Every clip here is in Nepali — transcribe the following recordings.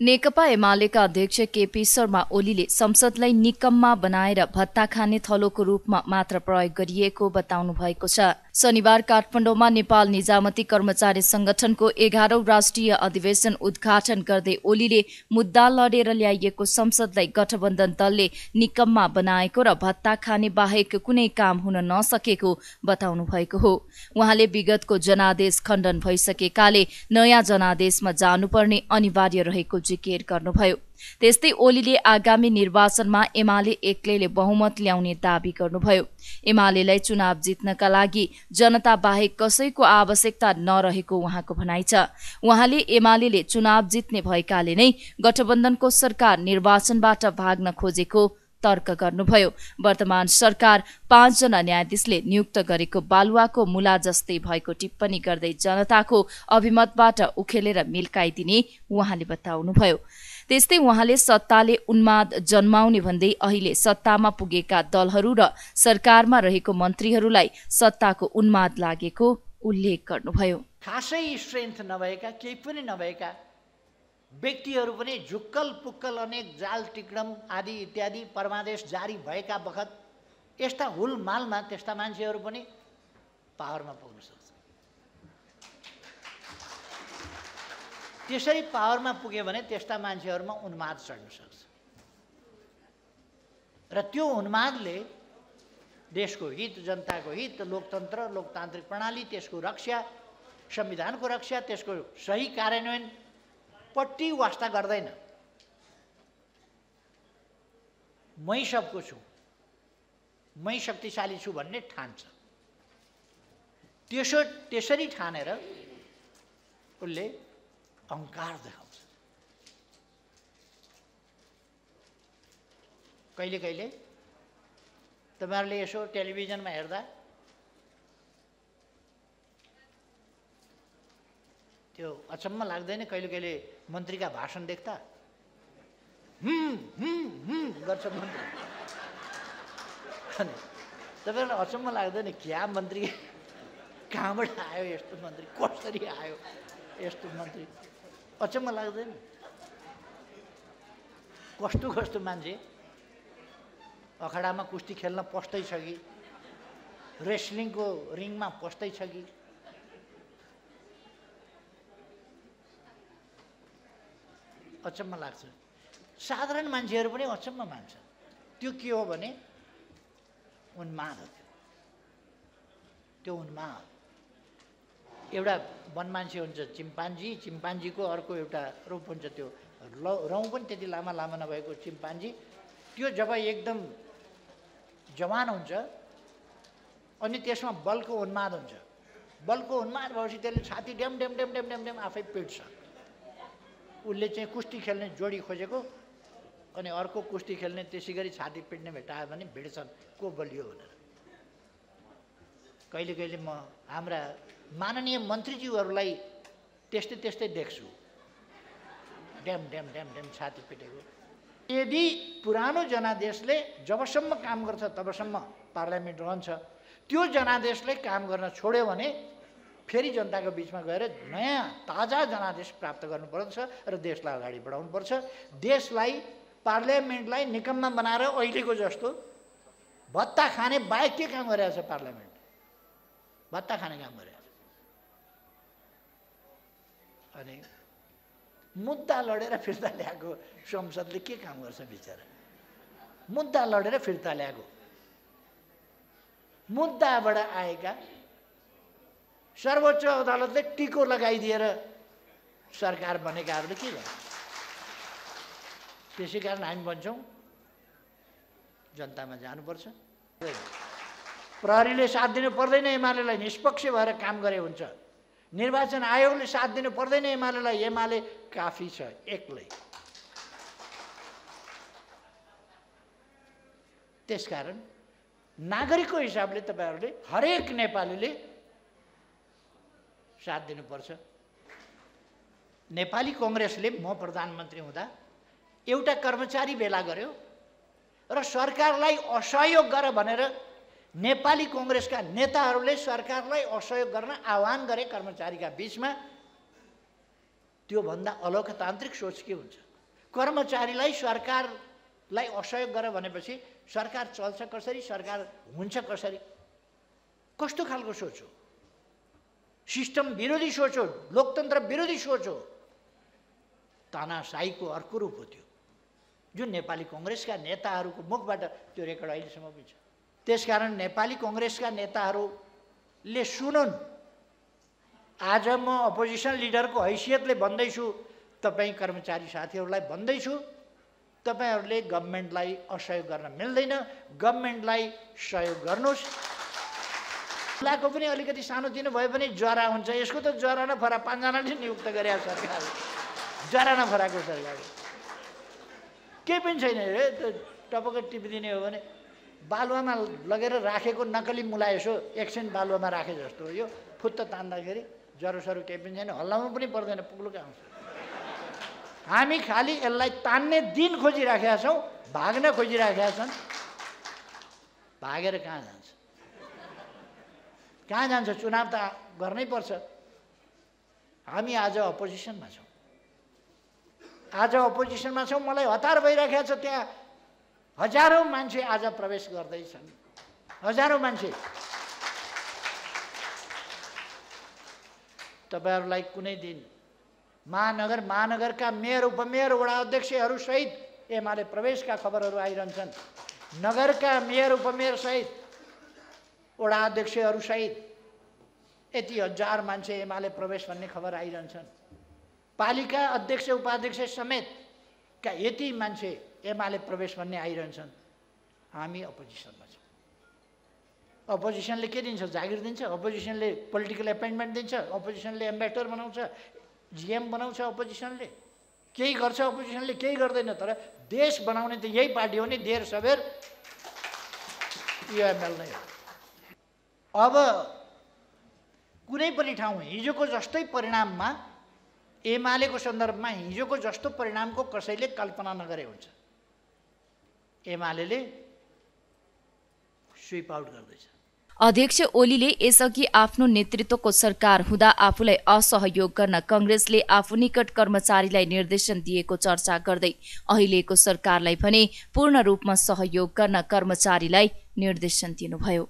नेकपा एमालेका अध्यक्ष केपी शर्मा ओलीले संसदलाई निकम्मा बनाएर भत्ता खाने थलोको रूपमा मात्र प्रयोग गरिएको बताउनु भएको छ। शनिबार काठमाडौँमा नेपाल निजामती कर्मचारी संगठनको 11औं राष्ट्रिय अधिवेशन उद्घाटन गर्दै ओलीले मुद्दा लडेर ल्याइएको संसदलाई गठबन्धन दलले निकम्मा बनाएको र भत्ता खाने बाहेक कुनै काम हुन नसकेको बताउनु भएको हो। उहाँले विगतको जनादेश खण्डन भइसकेकाले नयाँ जनादेशमा जानुपर्ने अनिवार्य रहेको जिकिर गर्नुभयो। त्यस्तै ओलीले आगामी निर्वाचनमा एमाले एक्लैले बहुमत ल्याउने दाबी गर्नुभयो। एमालेलाई चुनाव जित्नका लागि जनता बाहेक कसैको आवश्यकता नरहेको उहाँको भनाइ छ। उहाँले एमालेले चुनाव जित्ने भएकाले नै गठबन्धनको सरकार निर्वाचनबाट भाग्न खोजेको तर्क गर्नुभयो। वर्तमान सरकार 5 जना न्यायाधीशले नियुक्त गरेको बालुवाको मुला जस्तै भएको टिप्पणी गर्दै जनताको अभिमतबाट उखेलेर मिल्काइदिने उहाँले बताउनुभयो। त्यस्तै उहाँले सत्ताले उन्माद जन्माउने भन्दै अहिले सत्तामा पुगेका दलहरू र सरकारमा रहेको मन्त्रीहरूलाई सत्ताको उन्माद लागेको उल्लेख गर्नुभयो। खासै स्ट्रेन्थ नभएका, केही पनि नभएका व्यक्तिहरू पनि झुक्कल पुक्कल अनेक जाल टिक्डम आदि इत्यादि परमादेश जारी भएका बखत यस्ता हुलमालमा त्यस्ता मान्छेहरू पनि पावरमा पुग्न सक्छ। त्यसरी पावरमा पुग्यो भने त्यस्ता मान्छेहरूमा उन्माद चढ्न सक्छ र त्यो उन्मादले देशको हित, जनताको हित, लोकतन्त्र, लोकतान्त्रिक प्रणाली, त्यसको रक्षा, संविधानको रक्षा, त्यसको सही कार्यान्वयन पट्टी वास्ता गर्दैन। मै सबको छु, मै शक्तिशाली छु भन्ने ठान्छ। त्यसरी ठानेर उसले अहङ्कार देखाउँछ। कहिले कहिले तपाईँहरूले यसो टेलिभिजनमा हेर्दा त्यो अचम्म लाग्दैन? कहिले कहिले मन्त्रीका भाषण देख्दा गर्छ मन्त्री। अनि तपाईँहरूलाई अचम्म लाग्दैन? क्या मन्त्री, कहाँबाट आयो यस्तो मन्त्री, कसरी आयो यस्तो मन्त्री? अचम्म लाग्दैन? कस्तो कस्तो मान्छे अखाडामा कुस्ती खेल्न पस्दैछ कि रेस्लिङको रिङमा पस्दैछ कि अचम्म लाग्छ। साधारण मान्छेहरू पनि अचम्म मान्छ। त्यो के हो भने उन्माद हो। त्यो उन्माद एउटा वन मान्छे हुन्छ चिम्पान्जी, चिम्पान्जीको अर्को एउटा रूप हुन्छ त्यो रौँ पनि त्यति लामा लामा नभएको चिम्पान्जी। त्यो जब एकदम जवान हुन्छ अनि त्यसमा बलको उन्माद हुन्छ। बलको उन्माद भएपछि त्यसले छाती ड्याम ड्याम ड्याम ड्याम ड्याम ड्याम आफै पिट्छ। उसले चाहिँ कुस्ती खेल्ने जोडी खोजेको अनि अर्को कुस्ती खेल्ने त्यसै गरी छाती पिट्ने भेटायो भने भिड्छन् को बलियो भनेर। कहिले कहिले म हाम्रा माननीय मन्त्रीज्यूहरूलाई त्यस्तै त्यस्तै देख्छु, ड्याम ड्याम ड्याम ड्याम छाती पिटेको। यदि पुरानो जनादेशले जबसम्म काम गर्छ तबसम्म पार्लियामेन्ट रहन्छ। त्यो जनादेशले काम गर्न छोड्यो भने फेरि जनताको बिचमा गएर नयाँ ताजा जनादेश प्राप्त गर्नुपर्छ र देशलाई अगाडि बढाउनुपर्छ। देशलाई, पार्लियामेन्टलाई निकम्मा बनाएर अहिलेको जस्तो भत्ता खाने बाहेक के काम गरिरहेछ? पार्लियामेन्ट भत्ता खाने काम गरिरहेछ। अनि मुद्दा लडेर फिर्ता ल्याएको संसदले के काम गर्छ बिचरा? मुद्दा लडेर फिर्ता ल्याएको, मुद्दाबाट आएका सर्वोच्च अदालतले टिको लगाइदिएर सरकार बनेकाहरूले के गर्छ? त्यसै कारण हामी भन्छौँ जनतामा जानुपर्छ। प्रहरीले साथ दिनु पर्दैन एमालेलाई, निष्पक्ष भएर काम गरे हुन्छ। निर्वाचन आयोगले साथ दिनु पर्दैन एमालेलाई, एमाले काफी छ एक्लै। त्यसकारण नागरिकको हिसाबले तपाईँहरूले हरेक नेपालीले साथ दिनुपर्छ। नेपाली कङ्ग्रेसले म प्रधानमन्त्री हुँदा एउटा कर्मचारी भेला गर्यो र सरकारलाई असहयोग गर भनेर नेपाली कङ्ग्रेसका नेताहरूले सरकारलाई असहयोग गर्न आह्वान गरे कर्मचारीका बीचमा। त्योभन्दा अलोकतान्त्रिक सोच के हुन्छ? कर्मचारीलाई सरकारलाई असहयोग गर भनेपछि सरकार चल्छ कसरी, सरकार हुन्छ कसरी? कस्तो खालको सोच हो? सिस्टम विरोधी सोच हो, लोकतन्त्र विरोधी सोच हो। तानाशाहीको अर्को रूप हो त्यो, जुन नेपाली कङ्ग्रेसका नेताहरूको मुखबाट त्यो रेकर्ड अहिलेसम्म पनि छ। त्यसकारण नेपाली कङ्ग्रेसका नेताहरूले सुनुन्, आज म अपोजिसन लिडरको हैसियतले भन्दैछु, तपाईँ कर्मचारी साथीहरूलाई भन्दैछु, तपाईहरूले गभर्मेन्टलाई असहयोग गर्न मिल्दैन, गभर्मेन्टलाई सहयोग गर्नुहोस्। खुलाको पनि अलिकति सानोतिनो भए पनि जरा हुन्छ, यसको त जरा न फरा 5 जनाले नियुक्त गरे सरकारले, जरा न फराको सरकारले केही पनि छैन रे। टपक्क टिपिदिने हो भने बालुवामा लगेर राखेको नकली मुला यसो एकछिन बालुवामा राखे जस्तो हो। यो फुत्त तान्दाखेरि जरोसरो केही पनि छैन, हल्लाउनु पनि पर्दैन, पुग्लुकै आउँछ। हामी खालि यसलाई तान्ने दिन खोजिराखेका छौँ, भाग्न खोजिराखेका छन्। भागेर कहाँ जान्छ? कहाँ जान्छ? चुनाव त गर्नै पर्छ। हामी आज अपोजिसनमा छौँ, आज अपोजिसनमा छौँ। मलाई हतार भइराखेको छ, त्यहाँ हजारौँ मान्छे आज प्रवेश गर्दैछन्, हजारौँ मान्छे। तपाईहरूलाई कुनै दिन महानगरका मेयर, उपमेयर, वडा अध्यक्षहरू सहित एमाले प्रवेशका खबरहरू आइरहन्छन्। नगरका मेयर, उपमेयर सहित, वडा अध्यक्षहरू सहित यति हजार मान्छे एमाले प्रवेश भन्ने खबर आइरहन्छन्। पालिका अध्यक्ष, उपाध्यक्ष समेतका यति मान्छे एमाले प्रवेश भन्ने आइरहन्छन्। हामी अपोजिसनमा छौँ। अपोजिसनले के दिन्छ? जागिर दिन्छ। अपोजिसनले पोलिटिकल एपोइन्टमेन्ट दिन्छ। अपोजिसनले एम्बेसडर बनाउँछ, जिएम बनाउँछ। अपोजिसनले केही गर्छ, अपोजिसनले केही गर्दैन। तर देश बनाउने त यही पार्टी हो नि, देर सबेर युएमएल नै हो। अब कुनै पनि ठाउँ हिजोको जस्तै परिणाममा, एमालेको सन्दर्भमा हिजोको जस्तो परिणामको कसैले कल्पना नगरे हुन्छ। एमालेले स्विप आउट गर्दैछ। अध्यक्ष ओलीले यसअघि आफ्नो नेतृत्वको सरकार हुँदा आफूलाई असहयोग गर्न कांग्रेसले आफू निकट कर्मचारीलाई निर्देशन दिएको चर्चा गर्दै अहिलेको सरकारलाई भने पूर्ण रूपमा सहयोग गर्न कर्मचारीलाई निर्देशन दिनुभयो।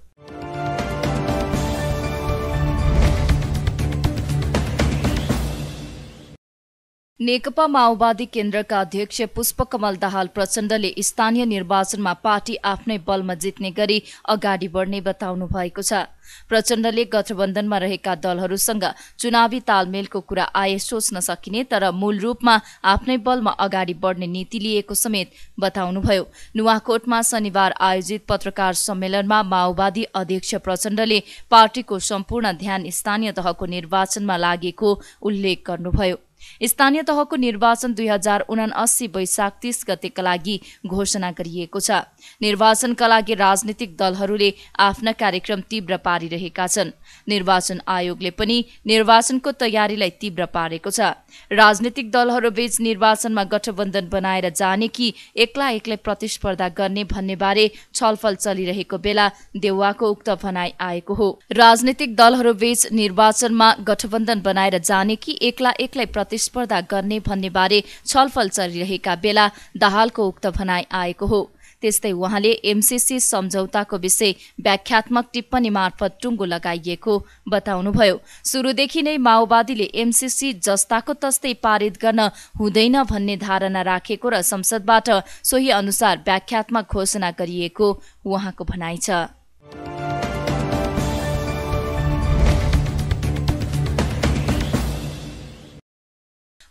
नेकपा माओवादी केन्द्रका अध्यक्ष पुष्पकमल दाहाल प्रचण्डले स्थानीय निर्वाचनमा पार्टी आफ्नै बलमा जित्ने गरी अगाडि बढ्ने बताउनु भएको छ। प्रचण्डले गठबन्धनमा रहेका दलहरूसँग चुनावी तालमेलको कुरा आए सोच्न सकिने, तर मूल रूपमा आफ्नै बलमा अगाडि बढ्ने नीति लिएको समेत बताउनुभयो। नुवाकोटमा शनिबार आयोजित पत्रकार सम्मेलनमा माओवादी अध्यक्ष प्रचण्डले पार्टीको सम्पूर्ण ध्यान स्थानीय तहको निर्वाचनमा लागेको उल्लेख गर्नुभयो। स्थानीय तहको निर्वाचन 2079 वैशाख 30 गतेका लागि घोषणा गरिएको छ। निर्वाचनका लागि राजनीतिक दलहरूले आफ्ना कार्यक्रम तीव्र पारिरहेका छन्। निर्वाचन आयोगले पनि निर्वाचनको तयारीलाई तीव्र पारेको छ। राजनीतिक दलहरूबीच निर्वाचनमा गठबन्धन बनाएर जाने कि एक्लै प्रतिस्पर्धा गर्ने भन्ने बारे छलफल चलिरहेको बेला देउवाको उक्त भनाई आएको हो। राजनीतिक दलहरूबीच निर्वाचनमा गठबन्धन बनाएर जाने कि एक्लै प्रतिस्पर्धा गर्ने भन्ने बारे छलफल चलिरहेका बेला दाहालको उक्त भनाई आएको हो। त्यस्तै उहाँले एमसीसी सम्झौताको विषय व्याख्यात्मक टिप्पणी मार्फत टुङ्गो लगाइएको बताउनुभयो। सुरुदेखि नै माओवादीले एमसीसी जस्ताको तस्तै पारित गर्न हुँदैन भन्ने धारणा राखेको र संसदबाट सोही अनुसार व्याख्यात्मक घोषणा गरिएको उहाँको भनाइ छ।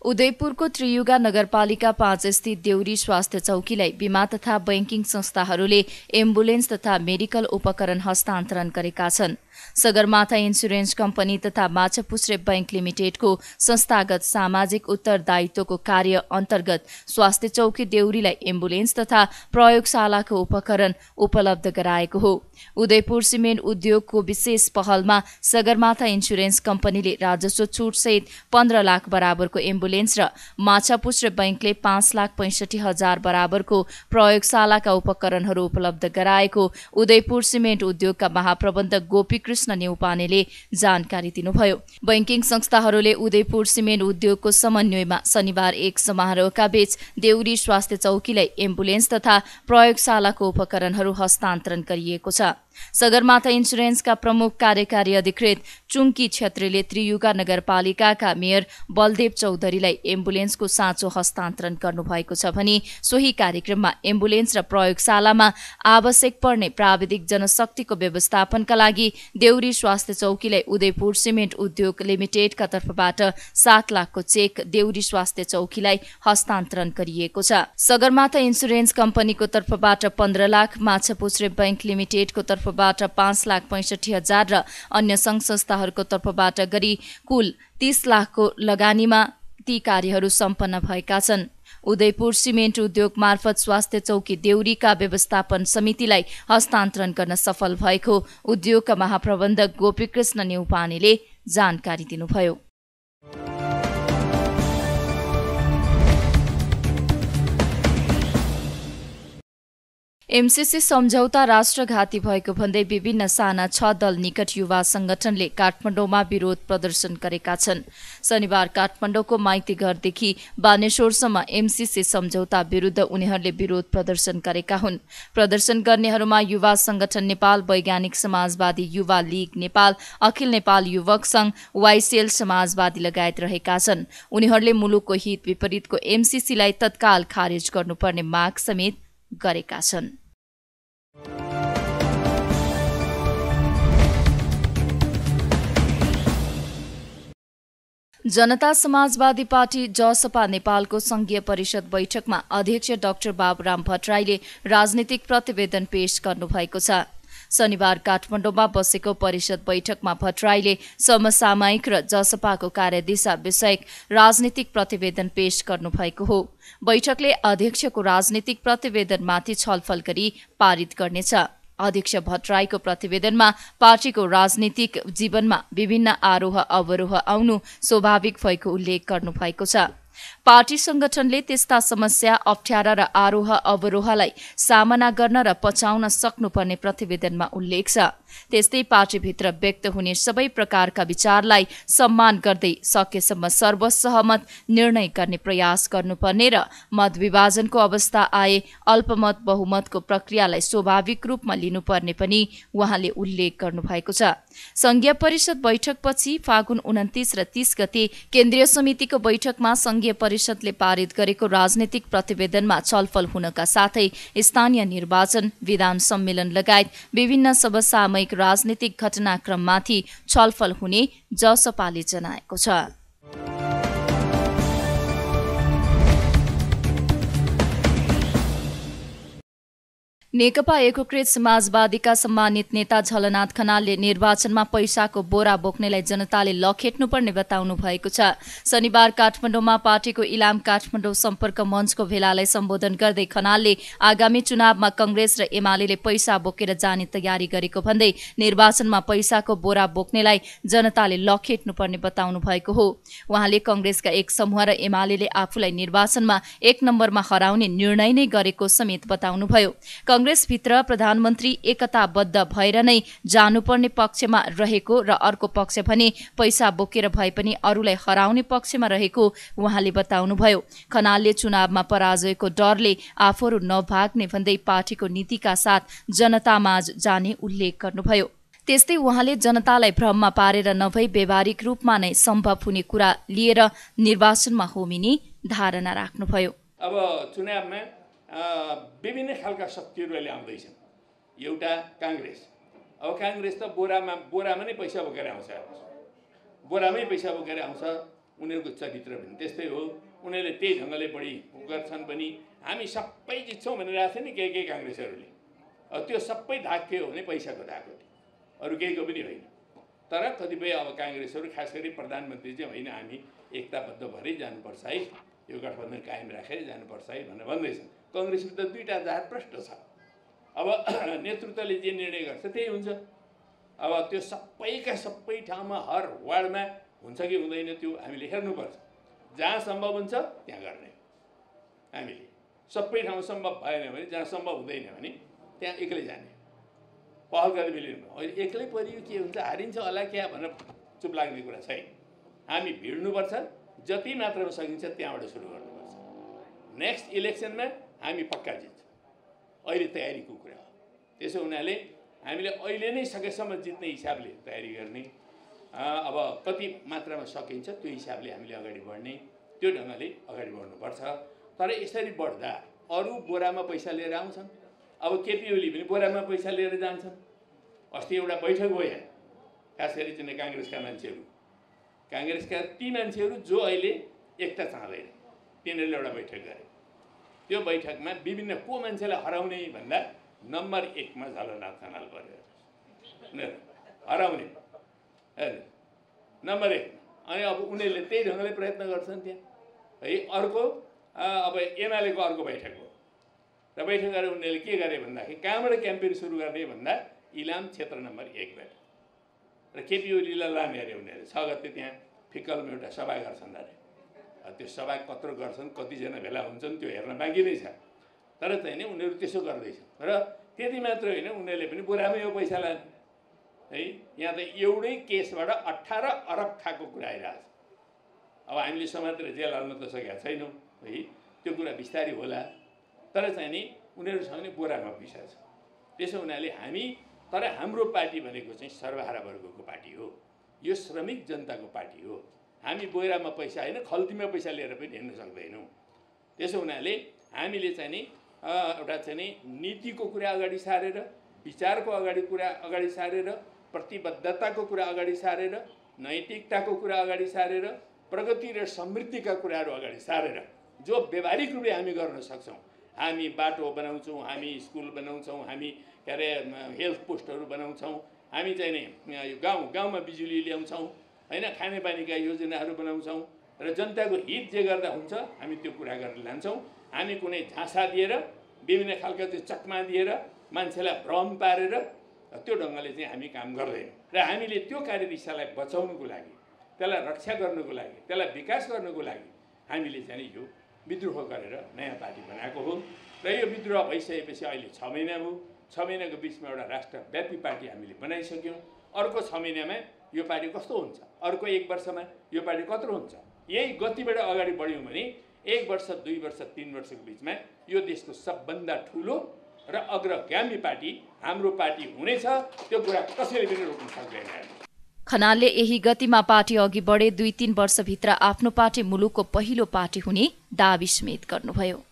उदयपुरको त्रियुगा नगरपालिका 5 स्थित देउरी स्वास्थ्य चौकीलाई बीमा तथा बैंकिङ संस्थाहरूले एम्बुलेन्स तथा मेडिकल उपकरण हस्तान्तरण गरेका छन्। सगरमाथा इन्सुरेन्स कम्पनी तथा माछापुच्छ्रे बैंक लिमिटेडको संस्थागत सामाजिक उत्तरदायित्वको कार्य अन्तर्गत स्वास्थ्य चौकी देउरीलाई एम्बुलेन्स तथा प्रयोगशालाको उपकरण उपलब्ध गराएको हो। उदयपुर सिमेन्ट उद्योगको विशेष पहलमा सगरमाथा इन्सुरेन्स कम्पनीले राजस्व छुटसहित 15 लाख बराबरको एम्बुलेन्स र माछापुच्छ्रे बैंकले 5,65,000 बराबरको प्रयोगशालाका उपकरणहरू उपलब्ध गराएको उदयपुर सिमेन्ट उद्योगका महाप्रबन्धक गोपी गोपीकृष्ण नेउपानेले जानकारी दिनुभयो। बैंकिङ संस्थाहरूले उदयपुर सिमेन्ट उद्योगको समन्वयमा शनिबार एक समारोहका बीच देउरी स्वास्थ्य चौकीलाई एम्बुलेन्स तथा प्रयोगशालाको उपकरणहरू हस्तान्तरण गरिएको छ। सगरमाथा इन्सुरेन्सका प्रमुख कार्यकारी अधिकृत चुङ्की छेत्रीले त्रियुगा नगरपालिकाका मेयर बलदेव चौधरीलाई एम्बुलेन्सको साँचो हस्तान्तरण गर्नुभएको छ भने सोही कार्यक्रममा एम्बुलेन्स र प्रयोगशालामा आवश्यक पर्ने प्राविधिक जनशक्तिको व्यवस्थापनका लागि देउरी स्वास्थ्य चौकीलाई उदयपुर सिमेन्ट उद्योग लिमिटेडका तर्फबाट 7 लाखको चेक देउरी स्वास्थ्य चौकीलाई हस्तान्तरण गरिएको छ। सगरमाथा इन्सुरेन्स कम्पनीको तर्फबाट 15 लाख, माछापुच्छ्रे बैंक लिमिटेडको तर्फबाट 5,65,000 र अन्य संघ संस्थाहरूको तर्फबाट गरी कुल 30 लाखको लगानीमा ती कार्यहरू सम्पन्न भएका छन्। उदयपुर सिमेन्ट उद्योग मार्फत स्वास्थ्य चौकी देउरीका व्यवस्थापन समितिलाई हस्तान्तरण गर्न सफल भएको उद्योगका महाप्रबन्धक गोपीकृष्ण नेउपानेले जानकारी दिनुभयो। एमसीसी सम्झौता राष्ट्रघाती भएको भन्दै विभिन्न साना 6 दल निकट युवा संगठनले काठमाडौँमा विरोध प्रदर्शन गरेका छन्। शनिबार काठमाडौँको माइतीघरदेखि बानेश्वरसम्म एमसीसी सम्झौता विरुद्ध उनीहरूले विरोध प्रदर्शन गरेका हुन्। प्रदर्शन गर्नेहरूमा युवा संगठन नेपाल, वैज्ञानिक समाजवादी युवा लीग नेपाल, अखिल नेपाल युवक संघ, वाइसेल समाजवादी लगायत रहेका छन्। उनीहरूले मुलुकको हित विपरीतको एमसीसीलाई तत्काल खारेज गर्नुपर्ने माग समेत गरेका छन्। जनता समाजवादी पार्टी जसपा नेपालको संघीय परिषद बैठकमा अध्यक्ष डाक्टर बाबुराम भट्टराईले राजनीतिक प्रतिवेदन पेश गर्नुभएको छ। शनिबार काठमाडौँमा बसेको परिषद बैठकमा भट्टराईले समसामयिक र जसपाको कार्यदिशा विषयक राजनीतिक प्रतिवेदन पेश गर्नुभएको हो। बैठकले अध्यक्षको राजनीतिक प्रतिवेदनमाथि छलफल गरी पारित गर्नेछ। अध्यक्ष भट्टराईको प्रतिवेदनमा पार्टीको राजनीतिक जीवनमा विभिन्न आरोह अवरोह आउनु स्वाभाविक भएको उल्लेख गर्नुभएको छ। पार्टी संगठनले त्यस्ता समस्या, अप्ठ्यारा र आरोह अवरोहलाई सामना गर्न र पचाउन सक्नुपर्ने प्रतिवेदनमा उल्लेख छ। त्यस्तै पार्टीभित्र व्यक्त हुने सबै प्रकारका विचारलाई सम्मान गर्दै सकेसम्म सर्वसहमत निर्णय गर्ने प्रयास गर्नुपर्ने र मत विभाजनको अवस्था आए अल्पमत बहुमतको प्रक्रियालाई स्वाभाविक रूपमा लिनुपर्ने पनि उहाँले उल्लेख गर्नुभएको छ। संघीय परिषद बैठकपछि फागुन 29 र 30 गते केन्द्रीय समितिको बैठकमा संघीय परिषदले पारित गरेको राजनीतिक प्रतिवेदनमा छलफल हुनका साथै स्थानीय निर्वाचन, विधान सम्मेलन लगायत विभिन्न समसामयिक राजनीतिक घटनाक्रममाथि छलफल हुने जसपाले जनाएको छ। नेकपा एकीकृत समाजवादीका सम्मानित नेता झलनाथ खनालले निर्वाचनमा पैसाको बोरा बोक्नेलाई जनताले लखेट्नुपर्ने बताउनु भएको छ। शनिबार काठमाडौँमा पार्टीको इलाम काठमाडौँ सम्पर्क मञ्चको भेलालाई सम्बोधन गर्दै खनालले आगामी चुनावमा कंग्रेस र एमाले पैसा बोकेर जाने तयारी गरेको भन्दै निर्वाचनमा पैसाको बोरा बोक्नेलाई जनताले लखेट्नुपर्ने बताउनु भएको हो। उहाँले कंग्रेसका एक समूह र एमाले आफूलाई निर्वाचनमा 1 नम्बरमा हराउने निर्णय नै गरेको समेत बताउनुभयो। कंग्रेसभित्र प्रधानमन्त्री एकताबद्ध भएर नै जानुपर्ने पक्षमा रहेको र अर्को पक्ष भने पैसा बोकेर भए पनि अरूलाई हराउने पक्षमा रहेको उहाँले बताउनुभयो। खनालले चुनावमा पराजयको डरले आफूहरू नभाग्ने भन्दै पार्टीको नीतिका साथ जनतामाझ जाने उल्लेख गर्नुभयो। त्यस्तै उहाँले जनतालाई भ्रममा पारेर नभई व्यावहारिक रूपमा नै सम्भव हुने कुरा लिएर निर्वाचनमा होमिने धारणा राख्नुभयो। अब चुनावमा विभिन्न खालका शक्तिहरू अहिले आउँदैछन्। एउटा काङ्ग्रेस, अब काङ्ग्रेस त बोरामा नै पैसा बोकेर आउँछ, बोरामै पैसा बोकेर आउँछ। उनीहरूको चरित्र पनि त्यस्तै हो। उनीहरूले त्यही ढङ्गले बढी गर्छन् पनि। हामी सबै जित्छौँ भनिरहेको छ नि केही काङ्ग्रेसहरूले। त्यो सबै धाक के हो भने पैसाको धाक हो, अरू केहीको पनि होइन। तर कतिपय अब काङ्ग्रेसहरू खास गरी प्रधानमन्त्री चाहिँ होइन, हामी एकताबद्ध भएरै जानुपर्छ है, यो गठबन्धन कायम राखेर जानुपर्छ है भनेर भन्दैछन्। कङ्ग्रेसको त दुईटा जात प्रष्ट छ। अब नेतृत्वले जे निर्णय गर्छ त्यही हुन्छ। अब त्यो सबै ठाउँमा हर वार्डमा हुन्छ कि हुँदैन त्यो हामीले हेर्नुपर्छ। जहाँ सम्भव हुन्छ त्यहाँ गर्ने हामीले। सबै ठाउँ सम्भव भएन भने, जहाँ सम्भव हुँदैन भने त्यहाँ एक्लै जाने। पहल गरेर मिलिनु अहिले एक्लै परियो के हुन्छ हारिन्छ होला क्या भनेर चुप लाग्ने कुरा छैन। हामी भिड्नुपर्छ, जति मात्रामा सकिन्छ त्यहाँबाट सुरु गर्नुपर्छ। नेक्स्ट इलेक्सनमा हामी पक्का जित्छौँ, अहिले तयारीको कुरा हो। त्यसो हुनाले हामीले अहिले नै सकेसम्म जित्ने हिसाबले तयारी गर्ने, अब कति मात्रामा सकिन्छ त्यो हिसाबले हामीले अगाडि बढ्ने, त्यो ढङ्गले अगाडि बढ्नुपर्छ। तर यसरी बढ्दा अरू बोरामा पैसा लिएर आउँछन्, अब केपी ओली पनि बोरामा पैसा लिएर जान्छन्। अस्ति एउटा बैठक भयो यहाँ, खास गरी चाहिँ काङ्ग्रेसका मान्छेहरू, काङ्ग्रेसका ती मान्छेहरू जो अहिले एकता चाहँदैन, तिनीहरूले एउटा बैठक गरे। त्यो बैठकमा विभिन्न को मान्छेलाई हराउने भन्दा नम्बर 1 मा झलनाथ खनाल पर्यो, हराउने नम्बर 1। अनि अब उनीहरूले त्यही ढङ्गले प्रयत्न गर्छन् त्यहाँ है। अर्को अब एमालेको अर्को बैठक हो र बैठक गरेर उनीहरूले के गरे भन्दाखेरि कहाँबाट क्याम्पेन सुरु गर्ने भन्दा इलाम क्षेत्र नम्बर 1 बाट र केपी ओलीलाई लाने अरे उनीहरूले 6 गते त्यहाँ फिक्कलमा एउटा सभा गर्छन् अरे। त्यो सभा कत्रो गर्छन्, कतिजना भेला हुन्छन् त्यो हेर्न बाँकी नै छ। तर चाहिँ नि उनीहरू त्यसो गर्दैछन् र त्यति मात्र होइन, उनीहरूले पनि बोरामै यो पैसा लाने है। यहाँ त एउटै केसबाट 18 अरब खाएको कुरा आइरहेछ। अब हामीले समातेर जेल हाल्न त सकेका छैनौँ है, त्यो कुरा बिस्तारै होला। तर चाहिँ नि उनीहरूसँग नि बोरामा पैसा छ। त्यसो हुनाले हामी, तर हाम्रो पार्टी भनेको चाहिँ सर्वहारा वर्गको पार्टी हो, यो श्रमिक जनताको पार्टी हो। हामी बोरामा पैसा होइन खल्तीमा पैसा लिएर पनि हिँड्न सक्दैनौँ। त्यसो हुनाले हामीले चाहिँ नि एउटा चाहिँ नि नीतिको कुरा अगाडि सारेर, विचारको कुरा अगाडि सारेर, प्रतिबद्धताको कुरा अगाडि सारेर, नैतिकताको कुरा अगाडि सारेर, प्रगति र समृद्धिका कुराहरू अगाडि सारेर जो व्यावहारिक रूपले हामी गर्न सक्छौँ। हामी बाटो बनाउँछौँ, हामी स्कुल बनाउँछौँ, हामी के अरे हेल्थ पोस्टहरू बनाउँछौँ, हामी चाहिँ नि गाउँमा बिजुली ल्याउँछौँ होइन, खानेपानीका योजनाहरू बनाउँछौँ र जनताको हित जे गर्दा हुन्छ हामी त्यो कुरा गरेर लान्छौँ। हामी कुनै झाँसा दिएर, विभिन्न खालका त्यो चकमा दिएर, मान्छेलाई भ्रम पारेर त्यो ढङ्गले चाहिँ हामी काम गर्दैनौँ। र हामीले त्यो कार्यदिशालाई बचाउनुको लागि, त्यसलाई रक्षा गर्नुको लागि, त्यसलाई विकास गर्नुको लागि हामीले चाहिँ यो विद्रोह गरेर नयाँ पार्टी बनाएको हो। र यो विद्रोह भइसकेपछि अहिले 6 महिना भयो। 6 महिनाको बिचमा एउटा राष्ट्रव्यापी पार्टी हामीले बनाइसक्यौँ। अर्को 6 महिनामा यो पार्टी कस्तो हुन्छ, अर्को 1 वर्षमा यो पार्टी कत्रो हुन्छ, यही गतिबाट अगाडि बढ्यौँ भने 1 वर्ष, 2 वर्ष, 3 वर्षको बिचमा यो देशको सबभन्दा ठुलो र अग्रगामी पार्टी हाम्रो पार्टी हुनेछ। त्यो कुरा कसैले पनि रोक्न सक्दैन। खनालले यही गतिमा पार्टी अघि बढे 2-3 वर्षभित्र आफ्नो पार्टी मुलुकको पहिलो पार्टी हुने दाबी समेत गर्नुभयो।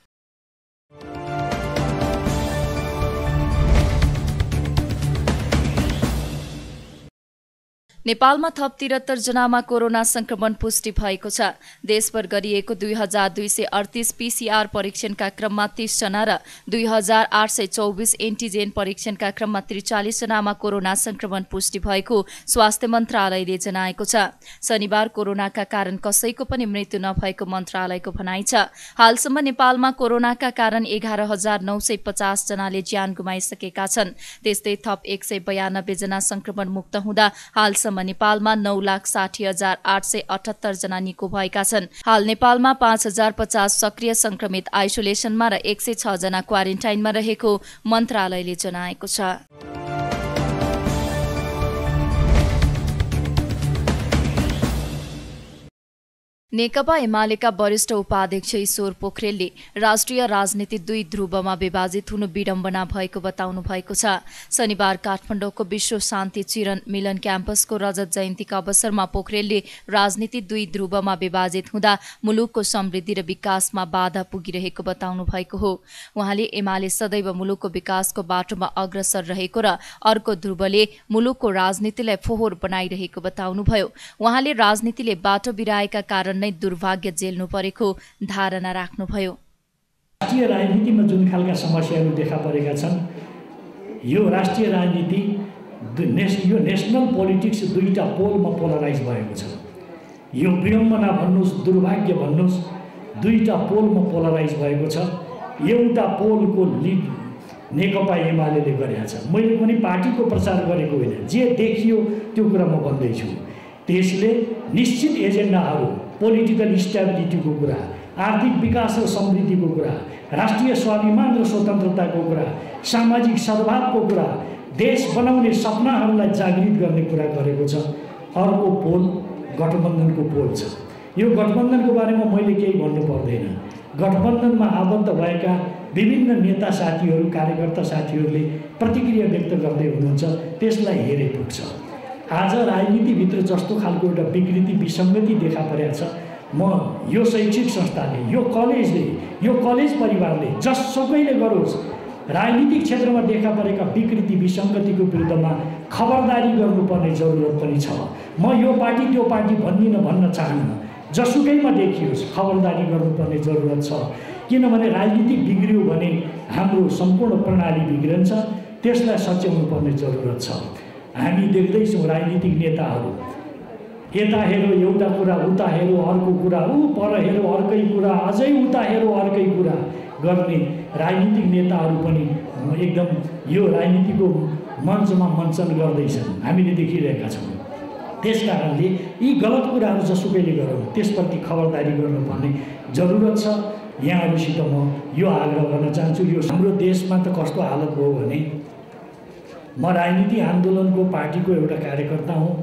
नेपालमा थप 73 जनामा कोरोना संक्रमण पुष्टि भएको छ। देशभर गरिएको 2238 पीसीआर परीक्षणका क्रममा 30 जना र 2824 एन्टिजेन परीक्षणका क्रममा 43 जनामा कोरोना संक्रमण पुष्टि भएको स्वास्थ्य मन्त्रालयले जनाएको छ। शनिबार कोरोनाका कारण कसैको पनि मृत्यु नभएको मन्त्रालयको भनाइ छ। हालसम्म नेपालमा कोरोनाका कारण 11950 जनाले ज्यान गुमाइसकेका छन्। त्यस्तै थप 192 जना संक्रमण मुक्त हुँदा हालसम्म नेपालमा 9,60,878 जना निको भएका छन्। हाल नेपालमा 5050 सक्रिय संक्रमित आइसोलेसनमा र 106 जना क्वारेन्टाइनमा रहेको मन्त्रालयले जनाएको छ। नेकपा एमालेका वरिष्ठ उपाध्यक्ष ईश्वर पोखरेलले राष्ट्रिय राजनीति 2 ध्रुवमा विभाजित हुनु विडम्बना भएको बताउनु भएको छ। शनिबार काठमाडौँको विश्व शान्ति चिरन मिलन क्याम्पसको रजत जयन्तीका अवसरमा पोखरेलले राजनीति 2 ध्रुवमा विभाजित हुँदा मुलुकको समृद्धि र विकासमा बाधा पुगिरहेको बताउनु भएको हो। उहाँले एमाले सदैव मुलुकको विकासको बाटोमा अग्रसर रहेको र अर्को ध्रुवले मुलुकको राजनीतिलाई फोहोर बनाइरहेको बताउनुभयो। उहाँले राजनीतिले बाटो बिराएका कारण नै दुर्भाग्य झेल्नु परेको धारणा राख्नुभयो। राष्ट्रिय राजनीतिमा जुन खालका समस्याहरू देखा परेका छन्, यो राष्ट्रिय राजनीति यो नेसनल पोलिटिक्स 2टा पोलमा पोलराइज भएको छ। यो विडम्बना भन्नुहोस्, दुर्भाग्य भन्नुहोस्, 2टा पोलमा पोलराइज भएको छ। एउटा पोलको लिड नेकपा एमालेले गरेको छ। मैले पनि पार्टीको प्रचार गरेको होइन, जे देखियो त्यो कुरा म भन्दैछु। त्यसले निश्चित एजेन्डाहरू, पोलिटिकल स्टेबिलिटीको कुरा, आर्थिक विकास र समृद्धिको कुरा, राष्ट्रिय स्वाभिमान र स्वतन्त्रताको कुरा, सामाजिक सद्भावको कुरा, देश बनाउने सपनाहरूलाई जागृत गर्ने कुरा गरेको छ। अर्को पोल गठबन्धनको पोल छ। यो गठबन्धनको बारेमा मैले केही भन्नु पर्दैन। गठबन्धनमा आबद्ध भएका विभिन्न नेता साथीहरू, कार्यकर्ता साथीहरूले प्रतिक्रिया व्यक्त गर्दै हुनुहुन्छ, त्यसलाई हेरे पुग्छ। आज राजनीतिभित्र जस्तो खालको एउटा विकृति विसङ्गति देखा परेको छ, म यो शैक्षिक संस्थाले, यो कलेजले, यो कलेज परिवारले जसोकैले गरोस्, राजनीतिक क्षेत्रमा देखा परेका विकृति विसङ्गतिको विरुद्धमा खबरदारी गर्नुपर्ने जरुरत पनि छ। म यो पार्टी त्यो पार्टी भन्न चाहन्न, जसुकैमा देखियोस् खबरदारी गर्नुपर्ने जरुरत छ। किनभने राजनीति बिग्रियो भने हाम्रो सम्पूर्ण प्रणाली बिग्रन्छ, त्यसलाई सच्याउनु पर्ने जरुरत छ। हामी देख्दैछौँ राजनीतिक नेताहरू यता हेरो एउटा कुरा, उता हेरो अर्को कुरा, ऊ पर हेरो अर्कै कुरा, अझै उता हेरो अर्कै कुरा गर्ने राजनीतिक नेताहरू पनि एकदम यो राजनीतिको मञ्चमा मञ्चन गर्दैछन्, हामीले देखिरहेका छौँ। त्यस कारणले यी गलत कुराहरू जसुकैले गरौँ त्यसप्रति खबरदारी गर्नुपर्ने जरुरत छ। यहाँहरूसित म यो आग्रह गर्न चाहन्छु। यो हाम्रो देशमा त कस्तो हालत भयो भने, म राजनीति आन्दोलनको पार्टीको एउटा कार्यकर्ता हुँ,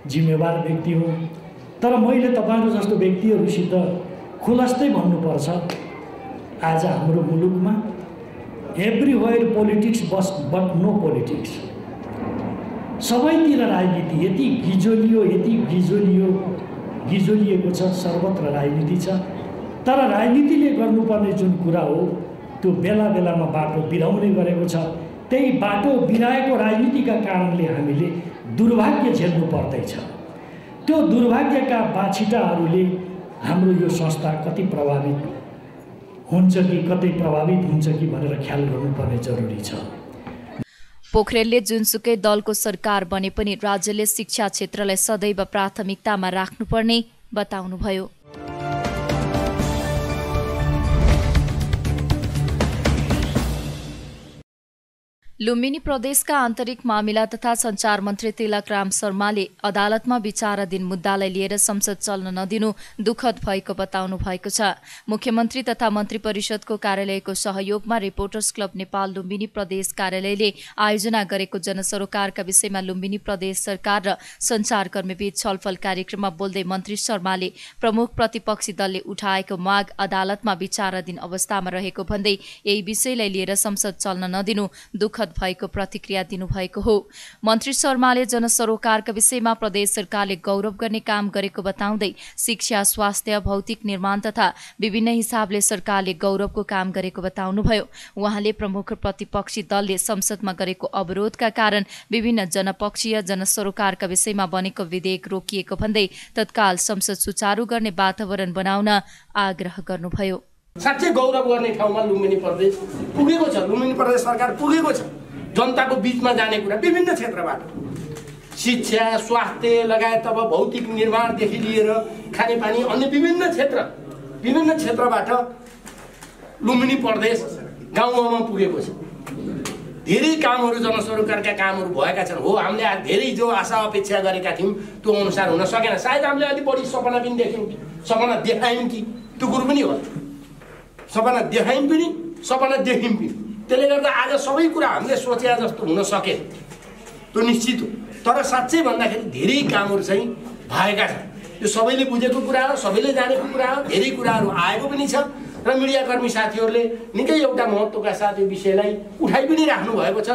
जिम्मेवार व्यक्ति हुँ, तर मैले तपाईँहरू जस्तो व्यक्तिहरूसित खुलस्तै भन्नुपर्छ, आज हाम्रो मुलुकमा everywhere politics but no politics. सबैतिर राजनीति यति गिजोलिएको छ, सर्वत्र राजनीति छ। तर राजनीतिले गर्नुपर्ने जुन कुरा हो त्यो बेला बेलामा बाटो बिराउने गरेको छ। त्यही बाटो बिराएको राजनीतिका कारणले हामीले दुर्भाग्य झेल्नु पर्दैछ। त्यो दुर्भाग्यका बाछिटाहरूले हाम्रो यो संस्था कति प्रभावित हुन्छ कि कतै प्रभावित हुन्छ कि भनेर ख्याल गर्नुपर्ने जरुरी छ। पोखरेलले जुनसुकै दलको सरकार बने पनि राज्यले शिक्षा क्षेत्रलाई सदैव प्राथमिकतामा राख्नुपर्ने बताउनुभयो। लुम्बिनी प्रदेशका आन्तरिक मामिला तथा सञ्चार मन्त्री तिलकराम शर्माले अदालतमा विचाराधीन मुद्दालाई लिएर संसद चल्न नदिनु दुःखद भएको बताउनु भएको छ। मुख्यमन्त्री तथा मन्त्री परिषदको कार्यालयको सहयोगमा रिपोर्टर्स क्लब नेपाल लुम्बिनी प्रदेश कार्यालयले आयोजना गरेको जनसरोकारका विषयमा लुम्बिनी प्रदेश सरकार र सञ्चारकर्मीबीच छलफल कार्यक्रममा बोल्दै मन्त्री शर्माले प्रमुख प्रतिपक्षी दलले उठाएको माग अदालतमा विचाराधीन अवस्थामा रहेको भन्दै यही विषयलाई लिएर संसद चल्न नदिनु दुःखद भएको प्रतिक्रिया दिनुभएको हो। मन्त्री शर्माले जनसरोकारका विषयमा प्रदेश सरकारले गौरव गर्ने काम गरेको बताउँदै शिक्षा, स्वास्थ्य, भौतिक निर्माण तथा विभिन्न हिसाबले सरकारले गौरवको काम गरेको बताउनुभयो। उहाँले प्रमुख प्रतिपक्षी दलले संसदमा गरेको अवरोधका कारण विभिन्न जनपक्षीय जनसरोकारका विषयमा बनेको विधेयक रोकिएको भन्दै तत्काल संसद सुचारू गर्ने वातावरण बनाउन आग्रह गर्नुभयो। साँच्चै गौरव गर्ने ठाउँमा लुम्बिनी प्रदेश पुगेको छ। लुम्बिनी प्रदेश सरकार पुगेको छ। जनताको बीचमा जाने कुरा विभिन्न क्षेत्रबाट, शिक्षा, स्वास्थ्य लगायत अब भौतिक निर्माणदेखि लिएर खानेपानी अन्य विभिन्न क्षेत्रबाट लुम्बिनी प्रदेश गाउँ गाउँमा पुगेको छ। धेरै कामहरू जनसरोकारका कामहरू भएका छन्। हो, हामीले धेरै जो आशा अपेक्षा गरेका थियौँ त्यो अनुसार हुन सकेन। सायद हामीले अलिक बढी सपना पनि देख्यौँ कि सपना देखायौँ कि त्यो कुरो पनि हो। सपना देखायौँ पनि, सपना देख्यौँ पनि। त्यसले गर्दा आज सबै कुरा हामीले सोचे जस्तो हुन सके त्यो निश्चित हो। तर साँच्चै भन्दाखेरि धेरै कामहरू चाहिँ भएका छन्। यो सबैले बुझेको कुरा हो, सबैले जानेको कुरा हो। धेरै कुराहरू आएको पनि छ र मिडियाकर्मी साथीहरूले निकै एउटा महत्त्वका साथ यो विषयलाई उठाइ पनि राख्नु भएको छ।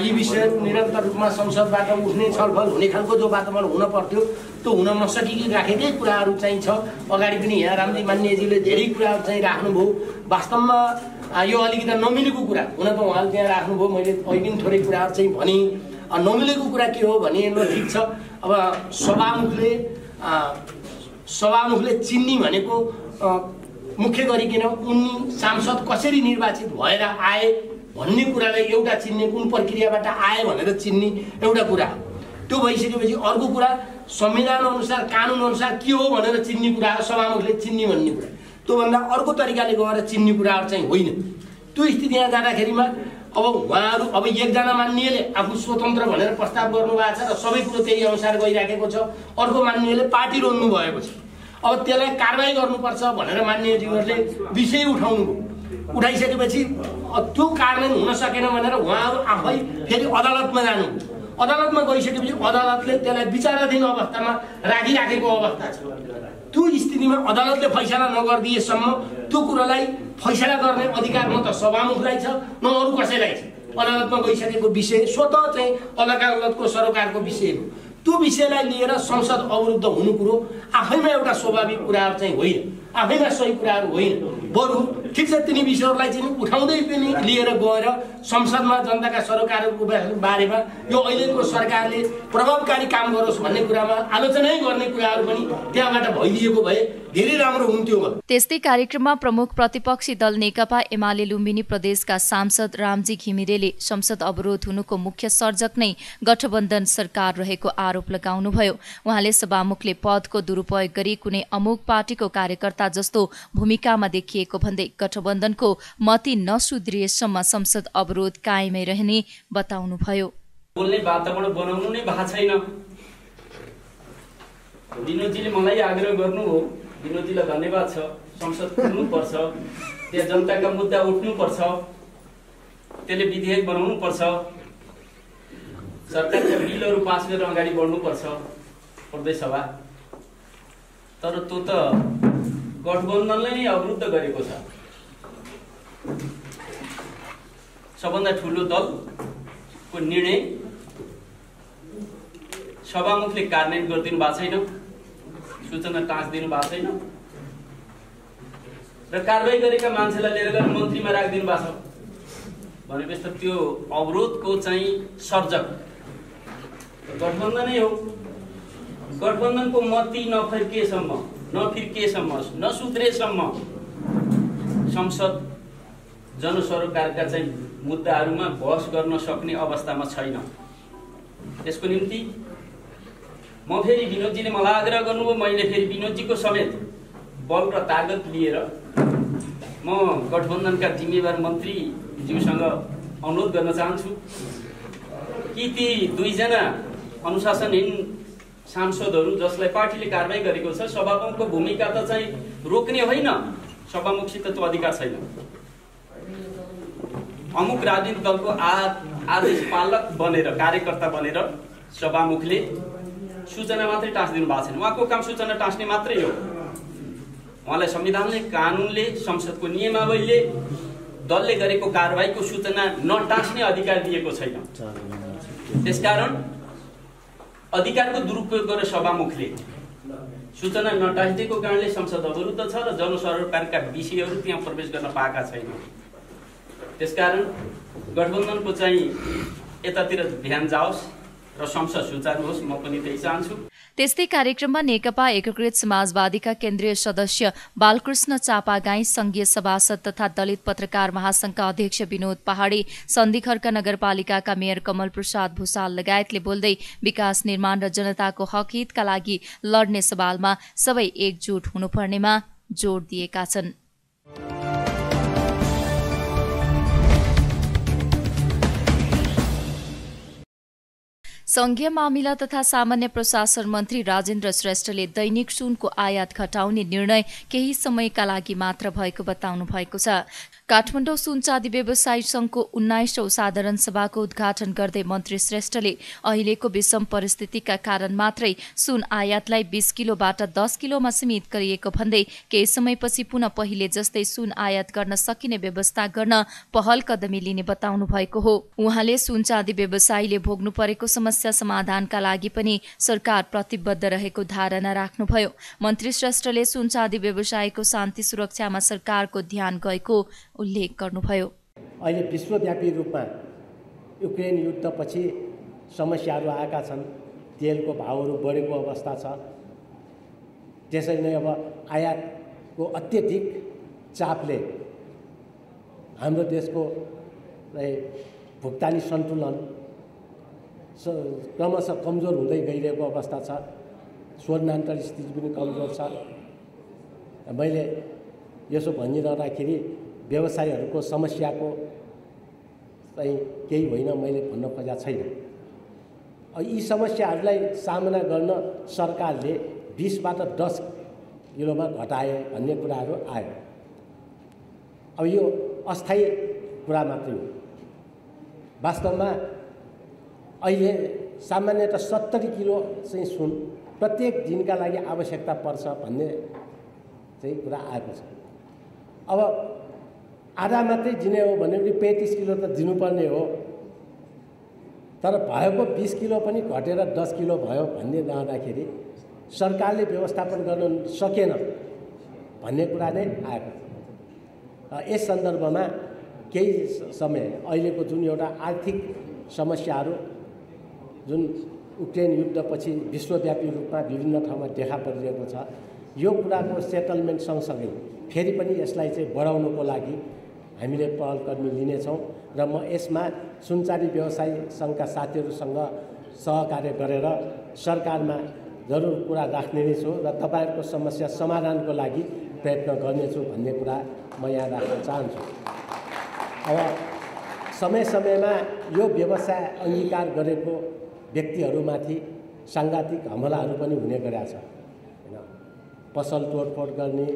यी विषयहरू निरन्तर रूपमा संसदबाट उठ्ने छलफल हुने खालको जो वातावरण हुन पर्थ्यो त्यो हुन नसकिराखेकै कुराहरू चाहिँ छ। अगाडि पनि यहाँ रामजी मान्यजीले धेरै कुराहरू चाहिँ राख्नुभयो। वास्तवमा यो अलिकति नमिलेको कुरा हुन त उहाँले त्यहाँ राख्नुभयो। मैले अहिले पनि थोरै कुराहरू चाहिँ भने नमिलेको कुरा के हो भने ल ठिक छ, अब सभामुखले चिन्ने भनेको मुख्य गरिकन उनी सांसद कसरी निर्वाचित भएर आए भन्ने कुरालाई एउटा चिन्ने, कुन प्रक्रियाबाट आए भनेर चिन्ने एउटा कुरा हो। त्यो भइसकेपछि अर्को कुरा संविधान अनुसार, कानुन अनुसार के हो भनेर चिन्ने कुरा हो। सभामुखले चिन्ने भन्ने कुरा त्योभन्दा अर्को तरिकाले गएर चिन्ने कुराहरू चाहिँ होइन। त्यो स्थितिमा जाँदाखेरिमा अब उहाँहरू अब एकजना मान्यले आफू स्वतन्त्र भनेर प्रस्ताव गर्नुभएको छ र सबै कुरो त्यही अनुसार गइराखेको छ। अर्को मान्यले पार्टी रोज्नु भएको छ। अब त्यसलाई कारबाही गर्नुपर्छ भनेर मान्यज्यूहरूले विषय उठाउनु भयो। उठाइसकेपछि त्यो कार्यान्वयन हुन सकेन भनेर उहाँहरू आफै फेरि अदालतमा जानु। अदालतमा गइसकेपछि अदालतले त्यसलाई विचाराधीन अवस्थामा राखिराखेको अवस्था छ। त्यो स्थितिमा अदालतले फैसला नगरिदिएसम्म त्यो कुरालाई फैसला गर्ने अधिकार न त सभामुखलाई छ न अरू कसैलाई छ। अदालतमा गइसकेको विषय स्वतः चाहिँ अदालतको सरोकारको विषय हो। त्यो विषयलाई लिएर संसद अवरुद्ध हुनु कुरो आफैमा एउटा स्वाभाविक कुराहरू चाहिँ होइन, आफैमा सही कुराहरू होइन। बरु ठिक छ तिनी विषयहरूलाई चाहिँ उठाउँदै पनि लिएर गएर संसदमा जनताका सरोकारहरूको बारेमा यो अहिलेको सरकारले प्रभावकारी काम गरोस् भन्ने कुरामा आलोचनै गर्ने कुराहरू पनि त्यहाँबाट भइदिएको भए धेरै राम्रो हुन्थ्यो। त्यस्तै कार्यक्रममा प्रमुख प्रतिपक्षी दल नेकपा एमाले लुम्बिनी प्रदेशका सांसद रामजी घिमिरेले संसद अवरोध हुनुको मुख्य सर्जक नै गठबन्धन सरकार रहेको आरोप लगाउनुभयो। उहाँले सभामुखले पदको दुरुपयोग गरी कुनै अमुक पार्टीको कार्यकर्ता जस्तो भूमिकामा देखिएको भन्दै गठबन्धनको मति नसुध्रिएसम्म संसद अवरोध कायमै रहने बताउनुभयो। बोल्ने वातावरण बनाउनु नै भएको छैन। विनोदजीले मलाई आग्रह गर्नु हो, विनोदजीलाई धन्यवाद छ। संसद खुल्नुपर्छ, त्यहाँ जनताका मुद्दा उठ्नुपर्छ, त्यसले विधेयक बनाउनुपर्छ, सरकारका बिलहरू पास गरेर अगाडि बढ्नुपर्छ प्रदेश सभा। तर त्यो त गठबन्धनले नै अवरुद्ध गरेको छ। सबभन्दा ठुलो दलको निर्णय सभामुखले कार्यान्वयन गरिदिनु भएको छैन, सूचना टाँसिदिनु भएको छैन र कारबाही गरेका मान्छेलाई लिएर गएर मन्त्रीमा राखिदिनु भएको छ भनेपछि त त्यो अवरोधको चाहिँ सर्जक गठबन्धनै हो। गठबन्धनको मती नफिर्किएसम्म नसुध्रेसम्म संसद जनसरोकारका चाहिँ मुद्दाहरूमा बहस गर्न सक्ने अवस्थामा छैन। त्यसको निम्ति म फेरि विनोदजीले मलाई आग्रह गर्नुभयो, मैले फेरि विनोदजीको समेत बल र तागत लिएर म गठबन्धनका जिम्मेवार मन्त्रीज्यूसँग अनुरोध गर्न चाहन्छु कि ती दुईजना अनुशासनहीन सांसदहरू जसलाई पार्टीले कारबाही गरेको छ, सभामुखको भूमिका त चाहिँ रोक्ने होइन, सभामुखसित त्यो अधिकार छैन। अमुक राजनीतिक दलको आदेश पालक बनेर कार्यकर्ता बनेर सभामुखले सूचना मात्रै टाँसिदिनु भएको छैन। उहाँको काम सूचना टाँस्ने मात्रै हो। उहाँलाई संविधानले, कानुनले, संसदको नियमावलीले दलले गरेको कारबाहीको सूचना नटाँस्ने अधिकार दिएको छैन। त्यसकारण अधिकारको दुरुपयोग गरेर सभामुखले सूचना नटाँसिदिएको कारणले संसद अवरुद्ध छ र जनसरोकारका विषयहरू त्यहाँ प्रवेश गर्न पाएका छैन। त्यसकारण गठबन्धनको चाहिँ यतातिर ध्यान जाओस् र संसद सुचारू होस्, म पनि त्यही चाहन्छु। त्यस्तै कार्यक्रममा नेकपा एकीकृत समाजवादीका केन्द्रीय सदस्य बालकृष्ण चापागाई, संघीय सभासद तथा दलित पत्रकार महासंघका अध्यक्ष विनोद पहाडी, सन्धिखर्क नगरपालिकाका मेयर कमल प्रसाद भूषाल लगायतले बोल्दै विकास निर्माण र जनताको हक हितका लागि लड्ने सवालमा सबै एकजुट हुनुपर्नेमा जोड दिएका छन्। संघीय मामिला तथा सामान्य प्रशासन मन्त्री राजेन्द्र श्रेष्ठले दैनिक सुनको आयात घटाउने निर्णय केही समयका लागि मात्र भएको बताउनु भएको छ। काठमाडौँ सुन चाँदी व्यवसायी संघको 19औं साधारण सभाको उद्घाटन गर्दै मन्त्री श्रेष्ठले अहिलेको विषम परिस्थितिका कारण मात्रै सुन आयातलाई 20 किलोबाट 10 किलोमा सीमित गरिएको भन्दै केही समयपछि पुनः पहिले जस्तै सुन आयात गर्न सकिने व्यवस्था गर्न पहल कदमी लिने बताउनु भएको हो। उहाँले सुन चाँदी व्यवसायीले भोग्नु परेको समस्या समाधानका लागि पनि सरकार प्रतिबद्ध रहेको धारणा राख्नुभयो। मन्त्री श्रेष्ठले सुन चाँदी व्यवसायीको शान्ति सुरक्षामा सरकारको ध्यान गएको उल्लेख गर्नुभयो। अहिले विश्वव्यापी रूपमा युक्रेन युद्धपछि समस्याहरू आएका छन्, तेलको भावहरू बढेको अवस्था छ। त्यसरी नै अब आयातको अत्यधिक चापले हाम्रो देशको भुक्तानी सन्तुलन क्रमशः कमजोर हुँदै गइरहेको अवस्था छ। स्वर्णान्तर स्थिति पनि कमजोर छ। मैले यसो भनिरहँदाखेरि व्यवसायीहरूको समस्याको चाहिँ केही होइन मैले भन्न खोजेको छैन। यी समस्याहरूलाई सामना गर्न सरकारले 20बाट 10 किलोमा घटाए भन्ने कुराहरू आयो। अब यो अस्थायी कुरा मात्रै हो। वास्तवमा अहिले सामान्यतः 70 किलो चाहिँ सुन प्रत्येक दिनका लागि आवश्यकता पर्छ भन्ने चाहिँ कुरा आएको छ। अब आधा मात्रै दिने हो भने पनि 35 किलो त दिनुपर्ने हो, तर भएको 20 किलो पनि घटेर 10 किलो भयो भन्ने रहँदाखेरि सरकारले व्यवस्थापन गर्न सकेन भन्ने कुरा नै आएको छ। यस सन्दर्भमा केही समय अहिलेको जुन एउटा आर्थिक समस्याहरू जुन युक्रेन युद्धपछि विश्वव्यापी रूपमा विभिन्न ठाउँमा देखा परिरहेको छ, यो कुराको सेटलमेन्ट सँगसँगै फेरि पनि यसलाई चाहिँ बढाउनको लागि हामीले पहलकदमी लिनेछौँ र म यसमा सुनचारी व्यवसायी सङ्घका साथीहरूसँग सहकार्य गरेर सरकारमा जरुर कुरा राख्ने नै छु र तपाईँहरूको समस्या समाधानको लागि प्रयत्न गर्नेछु भन्ने कुरा म यहाँ राख्न चाहन्छु। अब समय समयमा यो व्यवसाय अङ्गीकार गरेको व्यक्तिहरूमाथि साङ्घातिक हमलाहरू पनि हुने गरेका छ हैन। पसल तोडफोड गर्ने,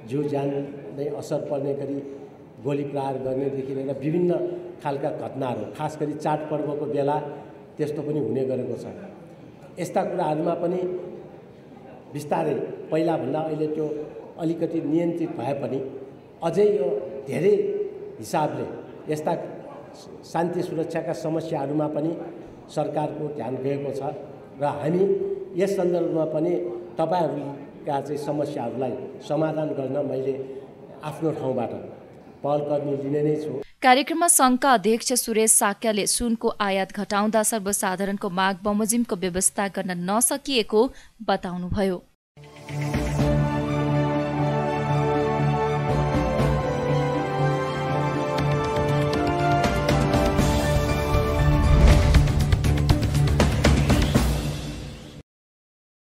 जिउ ज्यान नै असर पर्ने गरी गोली प्रहार गर्नेदेखि लिएर विभिन्न खालका घटनाहरू, खास गरी चाडपर्वको बेला त्यस्तो पनि हुने गरेको छ। यस्ता कुराहरूमा पनि बिस्तारै पहिलाभन्दा अहिले त्यो अलिकति नियन्त्रित भए पनि अझै यो धेरै हिसाबले यस्ता शान्ति सुरक्षाका समस्याहरूमा पनि सरकारको ध्यान गएको छ र हामी यस सन्दर्भमा पनि तपाईँहरूका चाहिँ समस्याहरूलाई समाधान गर्न मैले आफ्नो ठाउँबाट पहलकदमी लिने नै छु। कार्यक्रममा सङ्घका अध्यक्ष सुरेश साक्याले सुनको आयात घटाउँदा सर्वसाधारणको माग बमोजिमको व्यवस्था गर्न नसकिएको बताउनुभयो।